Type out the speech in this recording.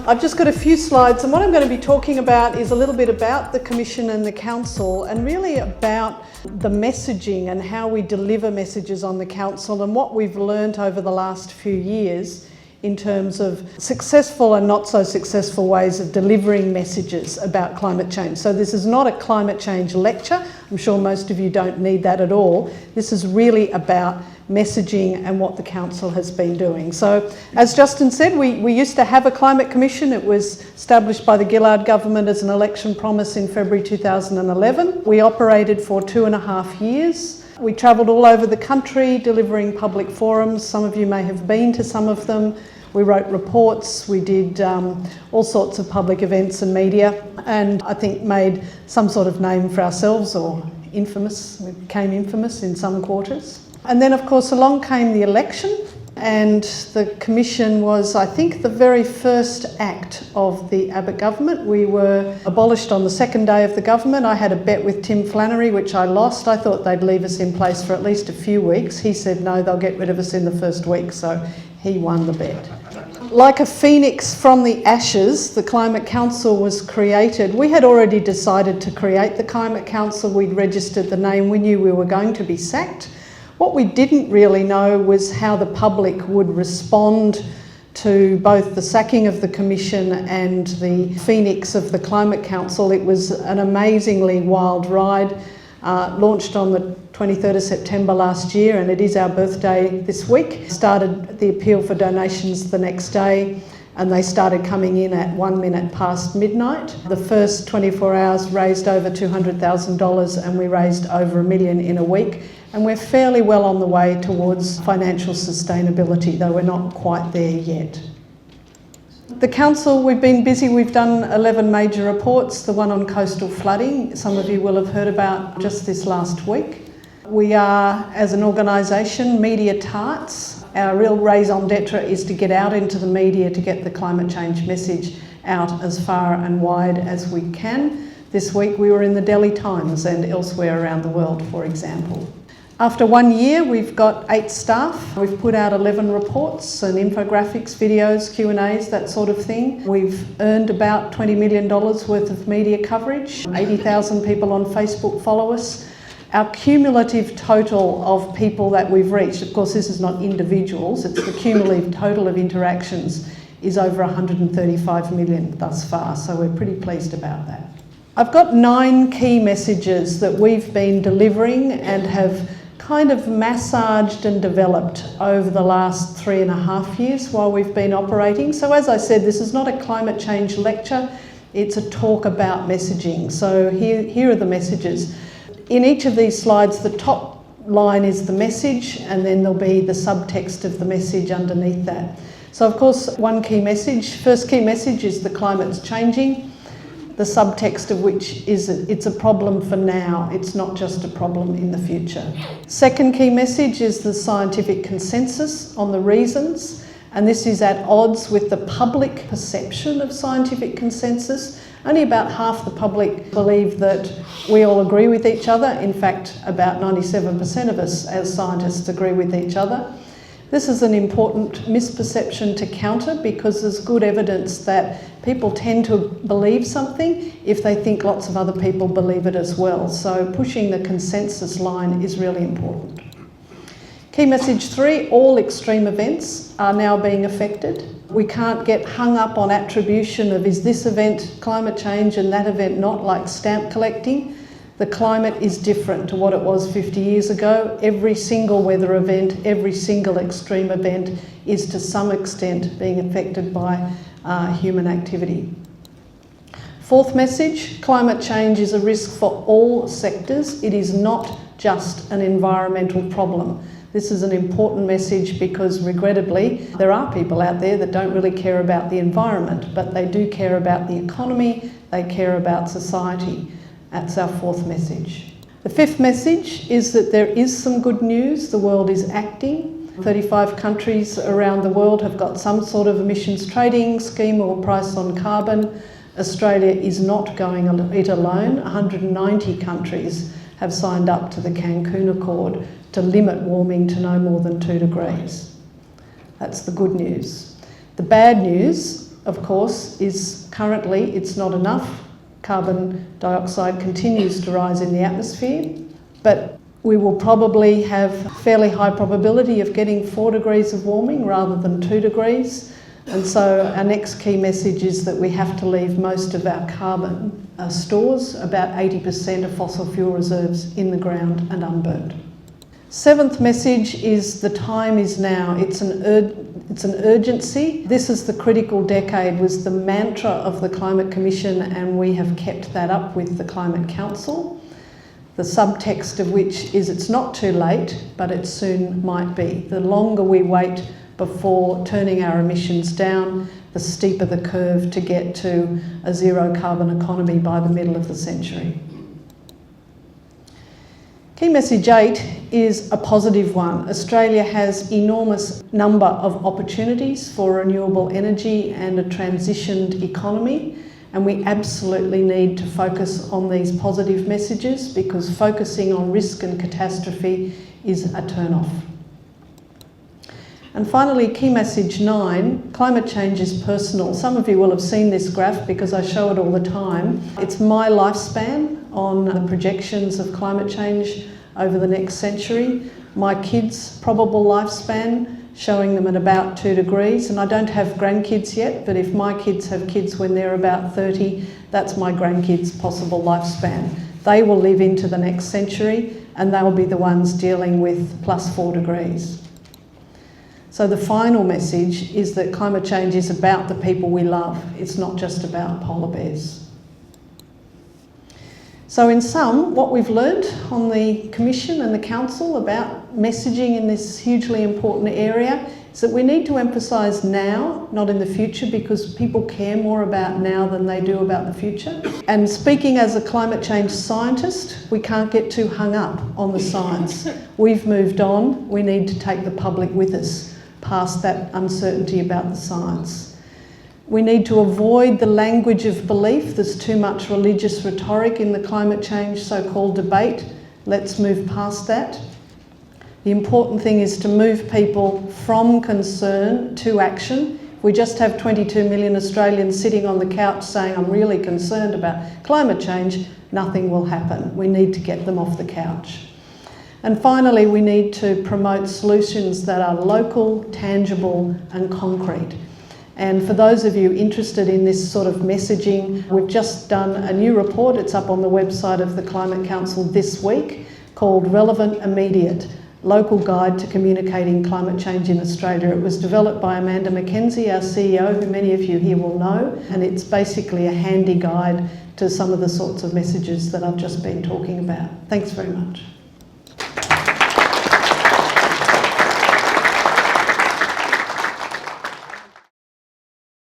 I've just got a few slides, and what I'm going to be talking about is a little bit about the Commission and the Council, and really about the messaging and how we deliver messages on the Council and what we've learnt over the last few years in terms of successful and not so successful ways of delivering messages about climate change. So this is not a climate change lecture. I'm sure most of you don't need that at all. This is really about messaging and what the Council has been doing. So as Justin said, we used to have a Climate Commission. It was established by the Gillard government as an election promise in February 2011. We operated for 2.5 years. We travelled all over the country delivering public forums. Some of you may have been to some of them. We wrote reports, we did all sorts of public events and media, and I think made some sort of name for ourselves, or infamous. We became infamous in some quarters. And then of course along came the election, and the Commission was, I think, the very first act of the Abbott government. We were abolished on the second day of the government. I had a bet with Tim Flannery, which I lost. I thought they'd leave us in place for at least a few weeks. He said no, they'll get rid of us in the first week, so he won the bet. Like a phoenix from the ashes, the Climate Council was created. We had already decided to create the Climate Council. We'd registered the name. We knew we were going to be sacked. What we didn't really know was how the public would respond to both the sacking of the Commission and the phoenix of the Climate Council. It was an amazingly wild ride. Launched on the 23rd of September last year, and it is our birthday this week. Started the appeal for donations the next day, and they started coming in at 1 minute past midnight. The first 24 hours raised over $200,000, and we raised over $1 million in a week. And we're fairly well on the way towards financial sustainability, though we're not quite there yet. The Council, we've been busy. We've done 11 major reports. The one on coastal flooding, some of you will have heard about just this last week. We are, as an organisation, media tarts. Our real raison d'etre is to get out into the media to get the climate change message out as far and wide as we can. This week we were in the Delhi Times and elsewhere around the world, for example. After 1 year, we've got 8 staff. We've put out 11 reports and infographics, videos, Q&As, that sort of thing. We've earned about $20 million worth of media coverage. 80,000 people on Facebook follow us. Our cumulative total of people that we've reached, of course this is not individuals, it's the cumulative total of interactions, is over 135 million thus far, so we're pretty pleased about that. I've got 9 key messages that we've been delivering and have kind of massaged and developed over the last 3.5 years while we've been operating. So as I said, this is not a climate change lecture, it's a talk about messaging. So here are the messages. In each of these slides, the top line is the message, and then there'll be the subtext of the message underneath that. So of course, one key message, first key message is the climate's changing. The subtext of which is it's a problem for now, it's not just a problem in the future. Second key message is the scientific consensus on the reasons, and this is at odds with the public perception of scientific consensus. Only about half the public believe that we all agree with each other. In fact, about 97% of us as scientists agree with each other. This is an important misperception to counter because there's good evidence that people tend to believe something if they think lots of other people believe it as well. So pushing the consensus line is really important. Key message 3, all extreme events are now being affected. We can't get hung up on attribution of is this event climate change and that event not, like stamp collecting. The climate is different to what it was 50 years ago. Every single weather event, every single extreme event is to some extent being affected by human activity. Fourth message, climate change is a risk for all sectors. It is not just an environmental problem. This is an important message because, regrettably, there are people out there that don't really care about the environment, but they do care about the economy, they care about society. That's our fourth message. The fifth message is that there is some good news. The world is acting. 35 countries around the world have got some sort of emissions trading scheme or price on carbon. Australia is not going it alone. 190 countries have signed up to the Cancun Accord to limit warming to no more than 2 degrees. That's the good news. The bad news of course, is currently it's not enough. Carbon dioxide continues to rise in the atmosphere, but we will probably have fairly high probability of getting 4 degrees of warming rather than 2 degrees. And so our next key message is that we have to leave most of our carbon stores, about 80% of fossil fuel reserves, in the ground and unburnt. Seventh message is the time is now. It's an urgency. This is the critical decade, was the mantra of the Climate Commission, and we have kept that up with the Climate Council. The subtext of which is it's not too late, but it soon might be. The longer we wait before turning our emissions down, the steeper the curve to get to a zero carbon economy by the middle of the century. Key message 8 is a positive one. Australia has enormous number of opportunities for renewable energy and a transitioned economy, and we absolutely need to focus on these positive messages, because focusing on risk and catastrophe is a turn-off. And finally, key message 9, climate change is personal. Some of you will have seen this graph because I show it all the time. It's my lifespan on the projections of climate change over the next century. My kids' probable lifespan, showing them at about 2 degrees. And I don't have grandkids yet, but if my kids have kids when they're about 30, that's my grandkids' possible lifespan. They will live into the next century, and they'll be the ones dealing with plus 4 degrees. So the final message is that climate change is about the people we love. It's not just about polar bears. So in sum, what we've learned on the Commission and the Council about messaging in this hugely important area is that we need to emphasise now, not in the future, because people care more about now than they do about the future. And speaking as a climate change scientist, we can't get too hung up on the science. We've moved on. We need to take the public with us past that uncertainty about the science. We need to avoid the language of belief. There's too much religious rhetoric in the climate change so-called debate. Let's move past that. The important thing is to move people from concern to action. If we just have 22 million Australians sitting on the couch saying, I'm really concerned about climate change, nothing will happen. We need to get them off the couch. And finally, we need to promote solutions that are local, tangible and concrete. And for those of you interested in this sort of messaging, we've just done a new report. It's up on the website of the Climate Council this week, called Relevant Immediate: Local Guide to Communicating Climate Change in Australia. It was developed by Amanda Mackenzie, our CEO, who many of you here will know, and it's basically a handy guide to some of the sorts of messages that I've just been talking about. Thanks very much.